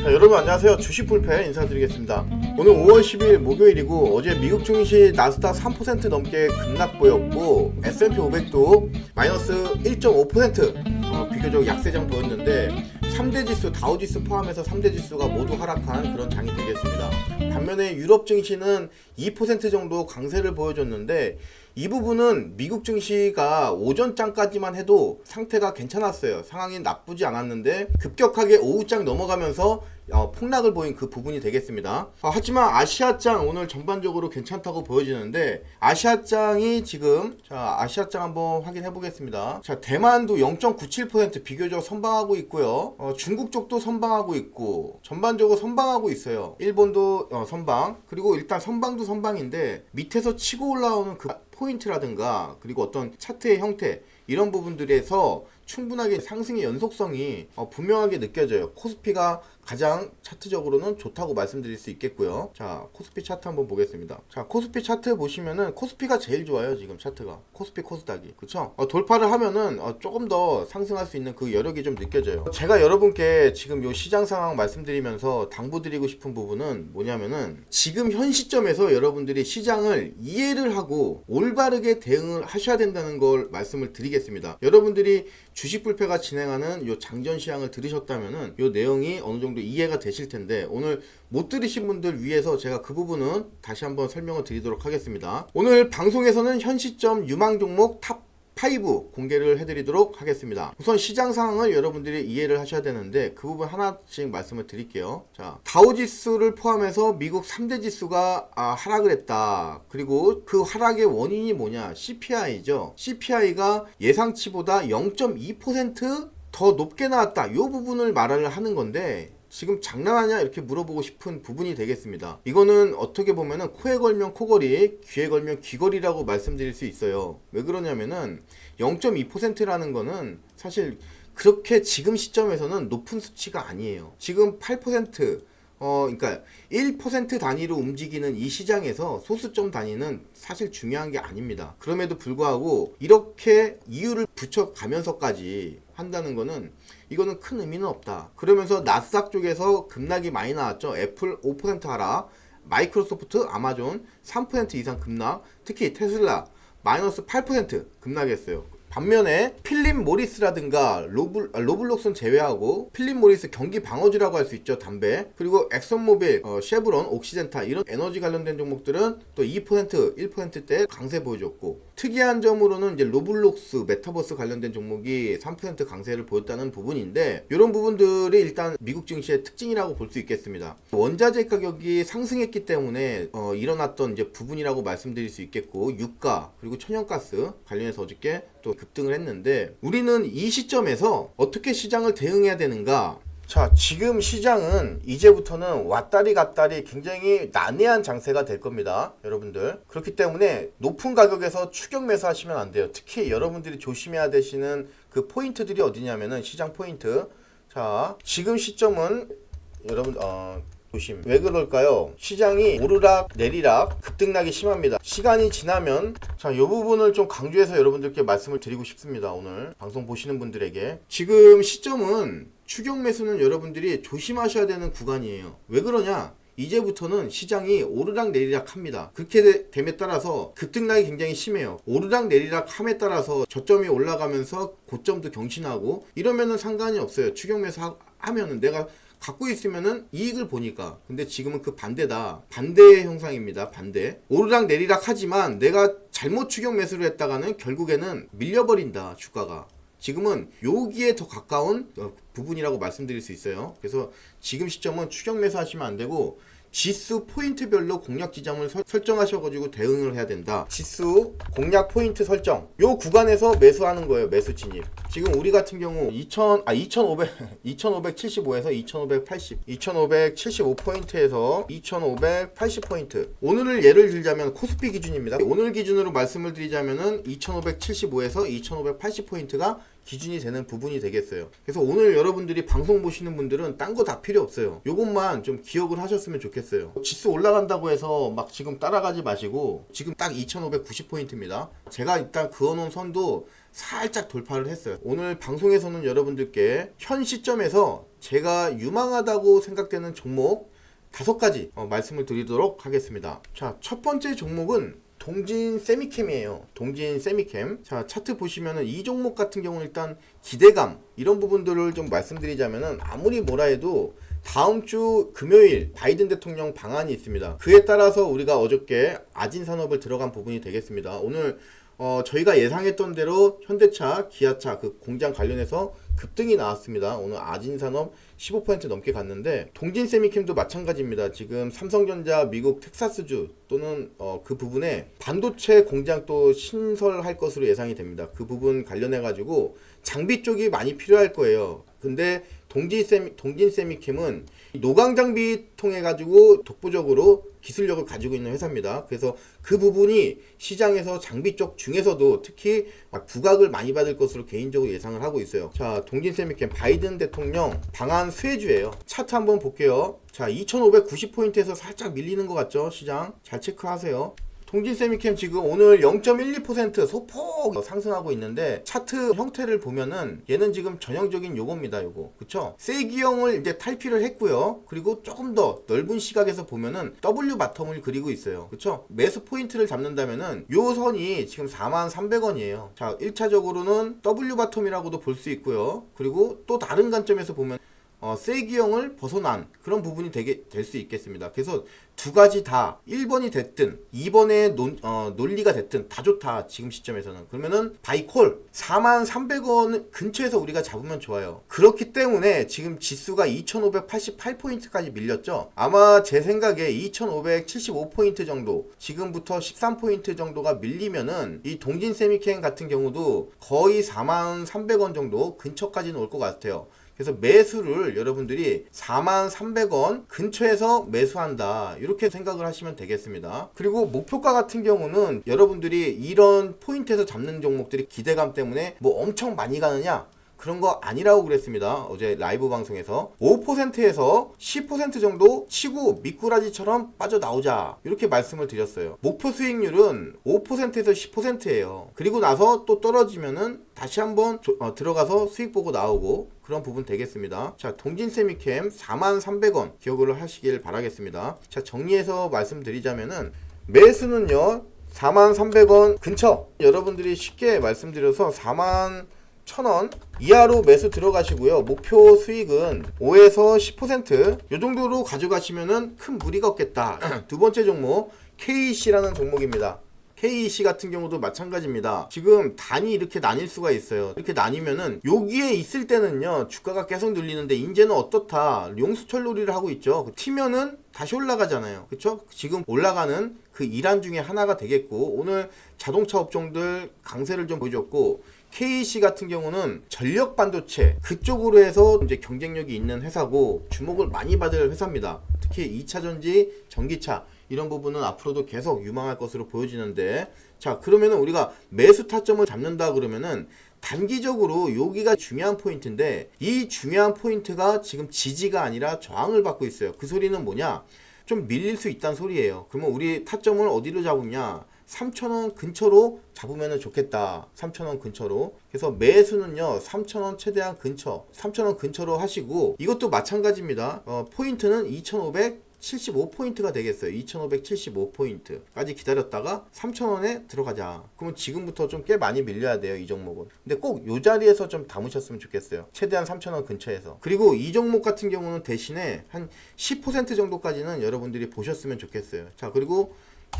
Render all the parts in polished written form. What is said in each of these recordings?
자, 여러분 안녕하세요. 주식불패 인사드리겠습니다. 오늘 5월 10일 목요일이고 어제 미국 증시 나스닥 3% 넘게 급락 보였고 S&P 500도 마이너스 1.5% 비교적 약세장 보였는데 3대 지수, 다우지수 포함해서 3대 지수가 모두 하락한 그런 장이 되겠습니다. 반면에 유럽 증시는 2% 정도 강세를 보여줬는데 이 부분은 미국 증시가 오전장까지만 해도 상태가 괜찮았어요. 상황이 나쁘지 않았는데 급격하게 오후장 넘어가면서 폭락을 보인 그 부분이 되겠습니다. 하지만 아시아장 오늘 전반적으로 괜찮다고 보여지는데 아시아장이 지금 아시아장 한번 확인해 보겠습니다. 자, 대만도 0.97% 비교적 선방하고 있고요. 중국 쪽도 선방하고 있고 전반적으로 선방하고 있어요. 일본도 선방, 그리고 일단 선방도 선방인데 밑에서 치고 올라오는 그 포인트라든가 그리고 어떤 차트의 형태 이런 부분들에서 충분하게 상승의 연속성이 분명하게 느껴져요. 코스피가 가장 차트적으로는 좋다고 말씀드릴 수 있겠고요. 자, 코스피 차트 한번 보겠습니다. 자, 코스피 차트 보시면은 코스피가 제일 좋아요. 지금 차트가 코스피 코스닥이, 그쵸? 돌파를 하면은 조금 더 상승할 수 있는 그 여력이 좀 느껴져요. 제가 여러분께 지금 요 시장 상황 말씀드리면서 당부드리고 싶은 부분은 뭐냐면은 지금 현 시점에서 여러분들이 시장을 이해를 하고 올바르게 대응을 하셔야 된다는 걸 말씀을 드리겠습니다. 여러분들이 주식불패가 진행하는 요 장전 시황을 들으셨다면은 요 내용이 어느 정도 이해가 되실 텐데 오늘 못 들으신 분들 위해서 제가 그 부분은 다시 한번 설명을 드리도록 하겠습니다. 오늘 방송에서는 현 시점 유망 종목 탑 5 공개를 해드리도록 하겠습니다. 우선 시장 상황을 여러분들이 이해를 하셔야 되는데 그 부분 하나씩 말씀을 드릴게요. 자, 다우지수를 포함해서 미국 3대 지수가 하락을 했다. 그리고 그 하락의 원인이 뭐냐? CPI죠. CPI가 예상치보다 0.2% 더 높게 나왔다. 이 부분을 말을 하는 건데 지금 장난하냐 이렇게 물어보고 싶은 부분이 되겠습니다. 이거는 어떻게 보면은 코에 걸면 코걸이, 귀에 걸면 귀걸이라고 말씀드릴 수 있어요. 왜 그러냐면은 0.2%라는 거는 사실 그렇게 지금 시점에서는 높은 수치가 아니에요. 지금 8%, 그러니까 1% 단위로 움직이는 이 시장에서 소수점 단위는 사실 중요한 게 아닙니다. 그럼에도 불구하고 이렇게 이유를 붙여가면서까지 한다는 거는 이거는 큰 의미는 없다. 그러면서 나스닥 쪽에서 급락이 많이 나왔죠. 애플 5% 하락, 마이크로소프트, 아마존 3% 이상 급락, 특히 테슬라 마이너스 8% 급락했어요. 반면에 필립 모리스라든가 로블록스는 제외하고 필립 모리스 경기 방어주라고 할 수 있죠. 담배, 그리고 엑선모빌, 쉐브론, 옥시덴탈 이런 에너지 관련된 종목들은 또 2%, 1%대 강세 보여줬고, 특이한 점으로는 이제 로블록스 메타버스 관련된 종목이 3% 강세를 보였다는 부분인데 이런 부분들이 일단 미국 증시의 특징이라고 볼 수 있겠습니다. 원자재 가격이 상승했기 때문에 일어났던 이제 부분이라고 말씀드릴 수 있겠고, 유가 그리고 천연가스 관련해서 어저께 또 급등을 했는데 우리는 이 시점에서 어떻게 시장을 대응해야 되는가? 자, 지금 시장은 이제부터는 왔다리 갔다리 굉장히 난해한 장세가 될 겁니다, 여러분들. 그렇기 때문에 높은 가격에서 추격 매수하시면 안 돼요. 특히 여러분들이 조심해야 되시는 그 포인트들이 어디냐면은 시장 포인트. 자, 지금 시점은 여러분 조심. 왜 그럴까요? 시장이 오르락 내리락 급등락이 심합니다. 시간이 지나면 이 부분을 좀 강조해서 여러분들께 말씀을 드리고 싶습니다. 오늘 방송 보시는 분들에게 지금 시점은 추격 매수는 여러분들이 조심하셔야 되는 구간이에요. 왜 그러냐? 이제부터는 시장이 오르락 내리락 합니다. 그렇게 됨에 따라서 급등락이 굉장히 심해요. 오르락 내리락 함에 따라서 저점이 올라가면서 고점도 경신하고 이러면은 상관이 없어요. 추격 매수 하면은 내가 갖고 있으면은 이익을 보니까. 근데 지금은 그 반대다. 반대의 형상입니다. 반대. 오르락 내리락 하지만 내가 잘못 추격 매수를 했다가는 결국에는 밀려버린다, 주가가. 지금은 여기에 더 가까운 부분이라고 말씀드릴 수 있어요. 그래서 지금 시점은 추격 매수 하시면 안 되고 지수 포인트별로 공략 지점을 설정하셔가지고 대응을 해야 된다. 지수 공략 포인트 설정, 요 구간에서 매수하는 거예요. 매수 진입. 지금 우리 같은 경우 2575에서 2580, 2575포인트에서 2580포인트. 오늘을 예를 들자면 코스피 기준입니다. 오늘 기준으로 말씀을 드리자면은 2575에서 2580포인트가 기준이 되는 부분이 되겠어요. 그래서 오늘 여러분들이 방송 보시는 분들은 딴 거 다 필요 없어요. 요것만 좀 기억을 하셨으면 좋겠어요. 지수 올라간다고 해서 막 지금 따라가지 마시고, 지금 딱 2590포인트입니다. 제가 일단 그어놓은 선도 살짝 돌파를 했어요. 오늘 방송에서는 여러분들께 현 시점에서 제가 유망하다고 생각되는 종목 5가지 말씀을 드리도록 하겠습니다. 자, 첫 번째 종목은 동진 세미캠이에요. 동진 세미캠. 자, 차트 보시면은 이 종목 같은 경우는 일단 기대감 이런 부분들을 좀 말씀드리자면은 아무리 뭐라 해도 다음 주 금요일 바이든 대통령 방한이 있습니다. 그에 따라서 우리가 어저께 아진산업을 들어간 부분이 되겠습니다. 오늘 저희가 예상했던 대로 현대차, 기아차 그 공장 관련해서 급등이 나왔습니다. 오늘 아진산업 15% 넘게 갔는데 동진세미캠도 마찬가지입니다. 지금 삼성전자 미국 텍사스주 또는 그 부분에 반도체 공장 또 신설할 것으로 예상이 됩니다. 그 부분 관련해 가지고 장비 쪽이 많이 필요할 거예요. 근데 동진세미캠은 노광 장비 통해 가지고 독보적으로 기술력을 가지고 있는 회사입니다. 그래서 그 부분이 시장에서 장비 쪽 중에서도 특히 부각을 많이 받을 것으로 개인적으로 예상을 하고 있어요. 자, 동진세미캠 바이든 대통령 방한 수혜주예요. 차트 한번 볼게요. 자, 2590포인트에서 살짝 밀리는 것 같죠? 시장 잘 체크하세요. 동진세미캠 지금 오늘 0.12% 소폭 상승하고 있는데 차트 형태를 보면은 얘는 지금 전형적인 요겁니다. 요거 그쵸? 세기형을 이제 탈피를 했고요. 그리고 조금 더 넓은 시각에서 보면은 W 바텀을 그리고 있어요. 그쵸? 매수 포인트를 잡는다면은 요 선이 지금 43,300원이에요. 자, 1차적으로는 W 바텀이라고도 볼 수 있고요. 그리고 또 다른 관점에서 보면 세기형을 벗어난 그런 부분이 될 수 있겠습니다. 그래서 두 가지 다 1번이 됐든 2번의 논리가 됐든 다 좋다. 지금 시점에서는. 그러면은 바이콜 43,300원 근처에서 우리가 잡으면 좋아요. 그렇기 때문에 지금 지수가 2,588포인트까지 밀렸죠. 아마 제 생각에 2,575포인트 정도 지금부터 13포인트 정도가 밀리면은 이 동진세미캠 같은 경우도 거의 43,300원 정도 근처까지는 올 것 같아요. 그래서 매수를 여러분들이 43,300원 근처에서 매수한다 이렇게 생각을 하시면 되겠습니다. 그리고 목표가 같은 경우는 여러분들이 이런 포인트에서 잡는 종목들이 기대감 때문에 뭐 엄청 많이 가느냐 그런 거 아니라고 그랬습니다. 어제 라이브 방송에서 5%에서 10% 정도 치고 미꾸라지처럼 빠져나오자 이렇게 말씀을 드렸어요. 목표 수익률은 5%에서 10%예요. 그리고 나서 또 떨어지면은 다시 한번 들어가서 수익 보고 나오고 그런 부분 되겠습니다. 자, 동진세미캠 43,300원 기억을 하시길 바라겠습니다. 자, 정리해서 말씀드리자면은 매수는요 43,300원 근처 여러분들이 쉽게 말씀드려서 41,000원 이하로 매수 들어가시고요. 목표 수익은 5에서 10% 이 정도로 가져가시면은 큰 무리가 없겠다. 두 번째 종목 KEC라는 종목입니다. KEC 같은 경우도 마찬가지입니다. 지금 단이 이렇게 나뉠 수가 있어요. 이렇게 나뉘면은 여기에 있을 때는요 주가가 계속 눌리는데 이제는 어떻다 용수철 놀이를 하고 있죠. 튀면은 다시 올라가잖아요. 그쵸? 지금 올라가는 그 일환 중에 하나가 되겠고 오늘 자동차 업종들 강세를 좀 보여줬고 KEC 같은 경우는 전력 반도체 그쪽으로 해서 이제 경쟁력이 있는 회사고 주목을 많이 받을 회사입니다. 특히 2차 전지, 전기차 이런 부분은 앞으로도 계속 유망할 것으로 보여지는데 자, 그러면은 우리가 매수 타점을 잡는다 그러면은 단기적으로 여기가 중요한 포인트인데 이 중요한 포인트가 지금 지지가 아니라 저항을 받고 있어요. 그 소리는 뭐냐? 좀 밀릴 수 있다는 소리예요. 그러면 우리 타점을 어디로 잡으냐? 3,000원 근처로 잡으면 좋겠다. 3,000원 근처로. 그래서 매수는요 3,000원 최대한 근처 3,000원 근처로 하시고 이것도 마찬가지입니다. 포인트는 2,575포인트가 되겠어요. 2,575포인트까지 기다렸다가 3,000원에 들어가자. 그러면 지금부터 좀 꽤 많이 밀려야 돼요. 이 종목은. 근데 꼭 이 자리에서 좀 담으셨으면 좋겠어요. 최대한 3,000원 근처에서. 그리고 이 종목 같은 경우는 대신에 한 10% 정도까지는 여러분들이 보셨으면 좋겠어요. 자, 그리고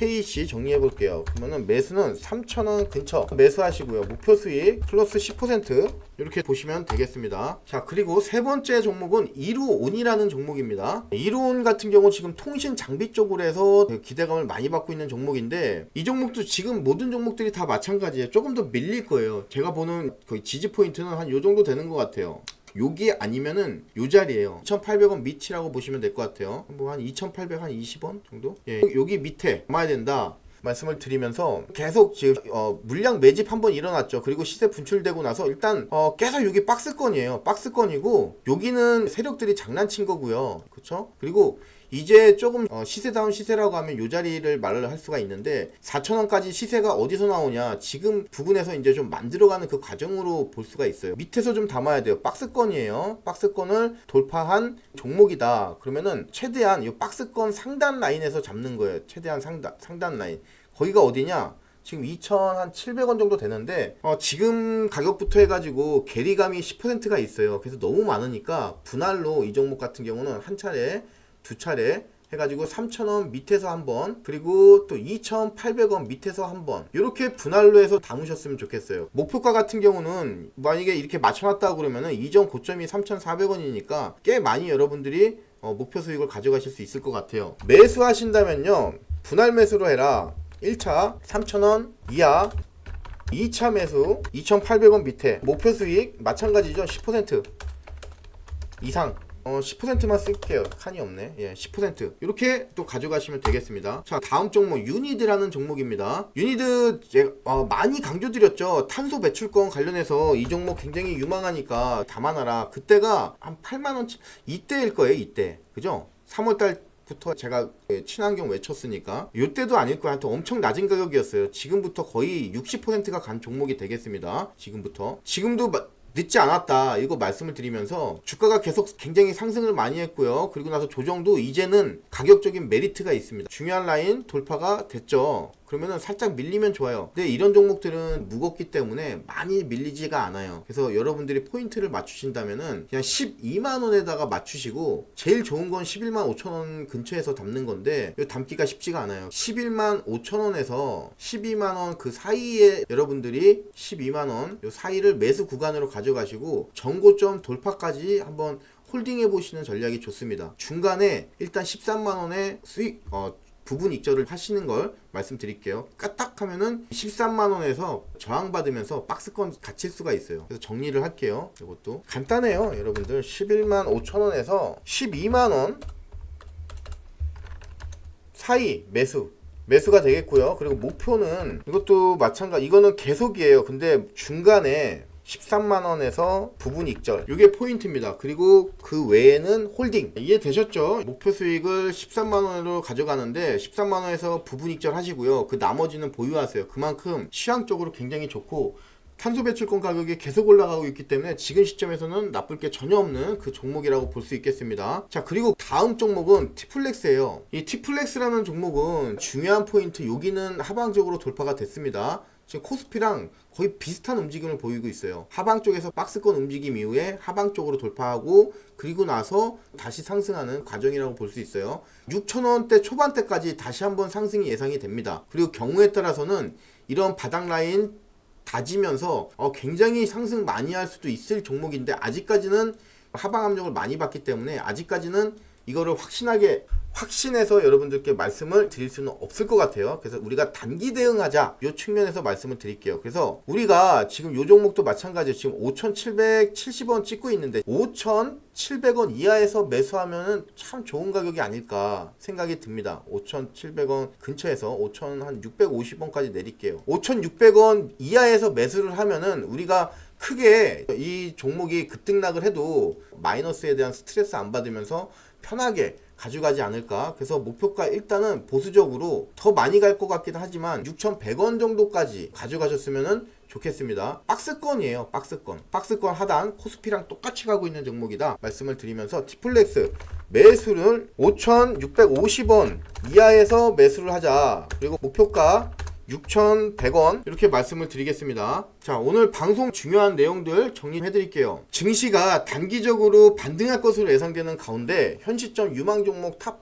KEC 정리해 볼게요. 그러면은 매수는 3,000원 근처 매수하시고요. 목표 수익 플러스 10% 이렇게 보시면 되겠습니다. 자, 그리고 세 번째 종목은 이루온이라는 종목입니다. 이루온 같은 경우 지금 통신 장비 쪽으로 해서 기대감을 많이 받고 있는 종목인데 이 종목도 지금 모든 종목들이 다 마찬가지예요. 조금 더 밀릴 거예요. 제가 보는 거의 지지 포인트는 한 요 정도 되는 것 같아요. 여기 아니면은 요 자리에요. 2,800원 밑이라고 보시면 될 것 같아요. 뭐 한 2,820원 정도? 예, 여기 밑에 남아야 된다 말씀을 드리면서 계속 지금 물량 매집 한번 일어났죠. 그리고 시세 분출되고 나서 일단 계속 여기 박스권이에요. 박스권이고 여기는 세력들이 장난친 거고요. 그렇죠? 그리고 이제 조금 시세다운 시세라고 하면 요 자리를 말을 할 수가 있는데 4,000원까지 시세가 어디서 나오냐, 지금 부분에서 이제 좀 만들어가는 그 과정으로 볼 수가 있어요. 밑에서 좀 담아야 돼요. 박스권이에요. 박스권을 돌파한 종목이다 그러면은 최대한 이 박스권 상단 라인에서 잡는 거예요. 최대한 상단 라인. 거기가 어디냐, 지금 2,700원 정도 되는데 지금 가격부터 해가지고 괴리감이 10%가 있어요. 그래서 너무 많으니까 분할로 이 종목 같은 경우는 한 차례, 두 차례 해가지고 3,000원 밑에서 한번, 그리고 또 2,800원 밑에서 한번, 이렇게 분할로 해서 담으셨으면 좋겠어요. 목표가 같은 경우는 만약에 이렇게 맞춰놨다고 그러면은 이전 고점이 3,400원이니까 꽤 많이 여러분들이 목표 수익을 가져가실 수 있을 것 같아요. 매수하신다면요, 분할 매수로 해라. 1차 3,000원 이하, 2차 매수 2,800원 밑에, 목표 수익 마찬가지죠. 10% 이상, 10%만 쓸게요. 칸이 없네. 예, 10% 이렇게 또 가져가시면 되겠습니다. 자, 다음 종목 유니드라는 종목입니다. 유니드 많이 강조드렸죠. 탄소 배출권 관련해서 이 종목 굉장히 유망하니까 담아놔라. 그때가 한 8만원 이때일 거예요. 이때, 그죠? 3월달 부터 제가 친환경 외쳤으니까 이때도 아닐 거야. 하여튼 엄청 낮은 가격이었어요. 지금부터 거의 60%가 간 종목이 되겠습니다. 지금도 늦지 않았다, 이거 말씀을 드리면서 주가가 계속 굉장히 상승을 많이 했고요. 그리고 나서 조정도 이제는 가격적인 메리트가 있습니다. 중요한 라인 돌파가 됐죠. 그러면은 살짝 밀리면 좋아요. 근데 이런 종목들은 무겁기 때문에 많이 밀리지가 않아요. 그래서 여러분들이 포인트를 맞추신다면은 그냥 12만원에다가 맞추시고, 제일 좋은 건 11만 5천원 근처에서 담는 건데 이 담기가 쉽지가 않아요. 11만 5천원에서 12만원 그 사이에 여러분들이 12만원 이 사이를 매수 구간으로 가져가시고 정고점 돌파까지 한번 홀딩해 보시는 전략이 좋습니다. 중간에 일단 13만원의 수익 부분 익절을 하시는 걸 말씀드릴게요. 까딱하면은 13만원에서 저항받으면서 박스권 갇힐 수가 있어요. 그래서 정리를 할게요. 이것도 간단해요. 여러분들 11만 5천원에서 12만원 사이 매수가 되겠고요. 그리고 목표는 이것도 마찬가지, 이거는 계속이에요. 근데 중간에 13만원에서 부분 익절, 이게 포인트입니다. 그리고 그 외에는 홀딩. 이해되셨죠? 목표 수익을 13만원으로 가져가는데 13만원에서 부분 익절 하시고요. 그 나머지는 보유하세요. 그만큼 시황적으로 굉장히 좋고 탄소 배출권 가격이 계속 올라가고 있기 때문에 지금 시점에서는 나쁠 게 전혀 없는 그 종목이라고 볼 수 있겠습니다. 자, 그리고 다음 종목은 티플렉스예요. 이 티플렉스라는 종목은 중요한 포인트, 여기는 하방적으로 돌파가 됐습니다. 지금 코스피랑 거의 비슷한 움직임을 보이고 있어요. 하방 쪽에서 박스권 움직임 이후에 하방 쪽으로 돌파하고, 그리고 나서 다시 상승하는 과정이라고 볼 수 있어요. 6,000원대 초반대까지 다시 한번 상승이 예상이 됩니다. 그리고 경우에 따라서는 이런 바닥 라인 다지면서 굉장히 상승 많이 할 수도 있을 종목인데, 아직까지는 하방 압력을 많이 받기 때문에 아직까지는 이거를 확신해서 여러분들께 말씀을 드릴 수는 없을 것 같아요. 그래서 우리가 단기 대응하자, 이 측면에서 말씀을 드릴게요. 그래서 우리가 지금 이 종목도 마찬가지예요. 지금 5,770원 찍고 있는데 5,700원 이하에서 매수하면 참 좋은 가격이 아닐까 생각이 듭니다. 5,700원 근처에서 5,650원까지 내릴게요. 5,600원 이하에서 매수를 하면은 우리가 크게 이 종목이 급등락을 해도 마이너스에 대한 스트레스 안 받으면서 편하게 가져가지 않을까. 그래서 목표가 일단은 보수적으로 더 많이 갈 것 같긴 하지만 6,100원 정도까지 가져가셨으면 좋겠습니다. 박스권이에요. 박스권 하단 코스피랑 똑같이 가고 있는 종목이다 말씀을 드리면서, 티플렉스 매수를 5,650원 이하에서 매수를 하자. 그리고 목표가 6,100원 이렇게 말씀을 드리겠습니다. 자, 오늘 방송 중요한 내용들 정리해 드릴게요. 증시가 단기적으로 반등할 것으로 예상되는 가운데 현 시점 유망 종목 탑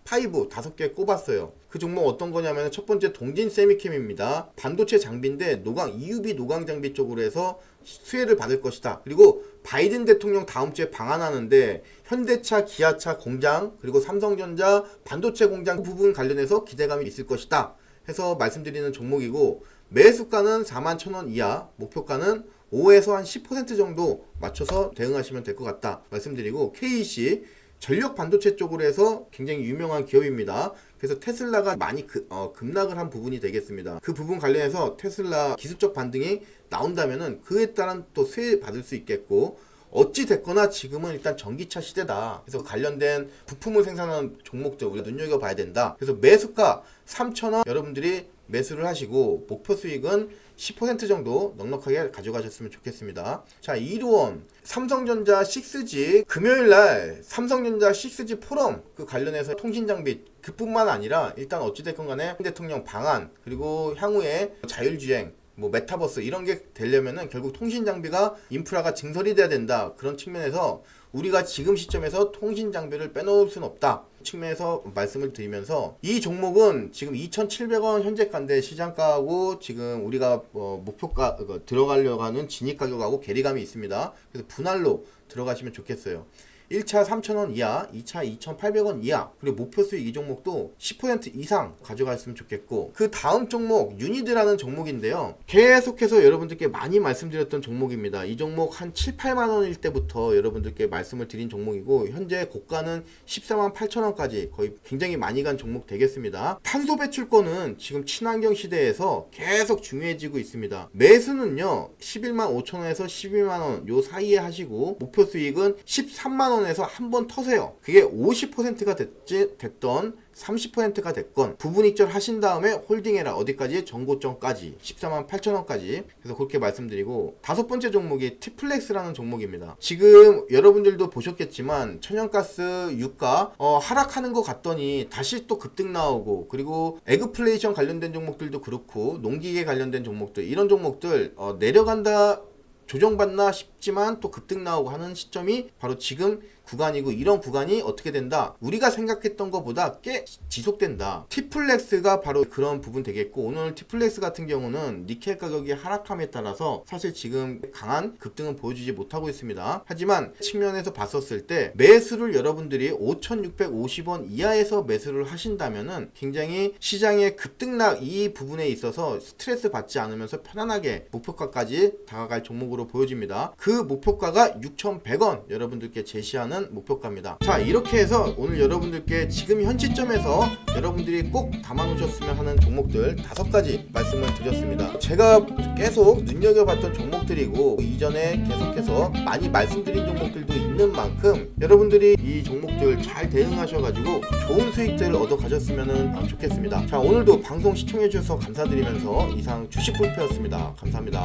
5 5개 꼽았어요. 그 종목 어떤 거냐면, 첫 번째 동진 세미캠입니다. 반도체 장비인데 EUV 노광 장비 쪽으로 해서 수혜를 받을 것이다. 그리고 바이든 대통령 다음 주에 방한하는데 현대차, 기아차 공장, 그리고 삼성전자 반도체 공장 부분 관련해서 기대감이 있을 것이다 해서 말씀드리는 종목이고, 매수가는 41,000원 이하, 목표가는 5에서 한 10% 정도 맞춰서 대응하시면 될 것 같다 말씀드리고, KEC 전력 반도체 쪽으로 해서 굉장히 유명한 기업입니다. 그래서 테슬라가 많이 급락을 한 부분이 되겠습니다. 그 부분 관련해서 테슬라 기술적 반등이 나온다면은 그에 따른 또 수혜 받을 수 있겠고, 어찌 됐거나 지금은 일단 전기차 시대다. 그래서 관련된 부품을 생산하는 종목들 우리가 눈여겨봐야 된다. 그래서 매수가 3,000원 여러분들이 매수를 하시고 목표 수익은 10% 정도 넉넉하게 가져가셨으면 좋겠습니다. 자, 이루원 삼성전자 6G 금요일날 삼성전자 6G 포럼 그 관련해서 통신장비 그뿐만 아니라 일단 어찌됐건 간에 대통령 방한 그리고 향후에 자율주행 뭐 메타버스 이런 게 되려면은 결국 통신 장비가 인프라가 증설이 돼야 된다. 그런 측면에서 우리가 지금 시점에서 통신 장비를 빼놓을 수는 없다. 측면에서 말씀을 드리면서 이 종목은 지금 2,700원 현재가인데 시장가하고 지금 우리가 목표가 들어가려고 하는 진입 가격하고 괴리감이 있습니다. 그래서 분할로 들어가시면 좋겠어요. 1차 3,000원 이하, 2차 2,800원 이하, 그리고 목표 수익 이 종목도 10% 이상 가져갔으면 좋겠고, 그 다음 종목 유니드라는 종목인데요. 계속해서 여러분들께 많이 말씀드렸던 종목입니다. 이 종목 한 7, 8만원일 때부터 여러분들께 말씀을 드린 종목이고, 현재 고가는 14만 8천원까지 거의 굉장히 많이 간 종목 되겠습니다. 탄소 배출권은 지금 친환경 시대에서 계속 중요해지고 있습니다. 매수는요 11만 5천원에서 12만원 요 사이에 하시고, 목표 수익은 13만원 에서 한번 터세요. 그게 50%가 됐던 30%가 됐건 부분익절 하신 다음에 홀딩해라. 어디까지? 전고점까지 14만 8천원까지. 그래서 그렇게 말씀드리고, 다섯 번째 종목이 티플렉스라는 종목입니다. 지금 여러분들도 보셨겠지만 천연가스 유가 하락하는 것 같더니 다시 또 급등 나오고, 그리고 에그플레이션 관련된 종목들도 그렇고 농기계 관련된 종목들, 이런 종목들 내려간다 조정받나 싶지만 또 급등 나오고 하는 시점이 바로 지금 구간이고, 이런 구간이 어떻게 된다? 우리가 생각했던 것보다 꽤 지속된다. 티플렉스가 바로 그런 부분 되겠고, 오늘 티플렉스 같은 경우는 니켈 가격이 하락함에 따라서 사실 지금 강한 급등은 보여주지 못하고 있습니다. 하지만 측면에서 봤었을 때 매수를 여러분들이 5,650원 이하에서 매수를 하신다면은 굉장히 시장의 급등락 이 부분에 있어서 스트레스 받지 않으면서 편안하게 목표가까지 다가갈 종목으로 보여집니다. 그 목표가가 6,100원 여러분들께 제시하는 목표가입니다. 자, 이렇게 해서 오늘 여러분들께 지금 현 시점에서 여러분들이 꼭 담아놓으셨으면 하는 종목들 5가지 말씀을 드렸습니다. 제가 계속 눈여겨봤던 종목들이고, 이전에 계속해서 많이 말씀드린 종목들도 있는 만큼 여러분들이 이 종목들 잘 대응하셔가지고 좋은 수익들을 얻어 가셨으면 좋겠습니다. 자, 오늘도 방송 시청해주셔서 감사드리면서 이상 주식불패였습니다. 감사합니다.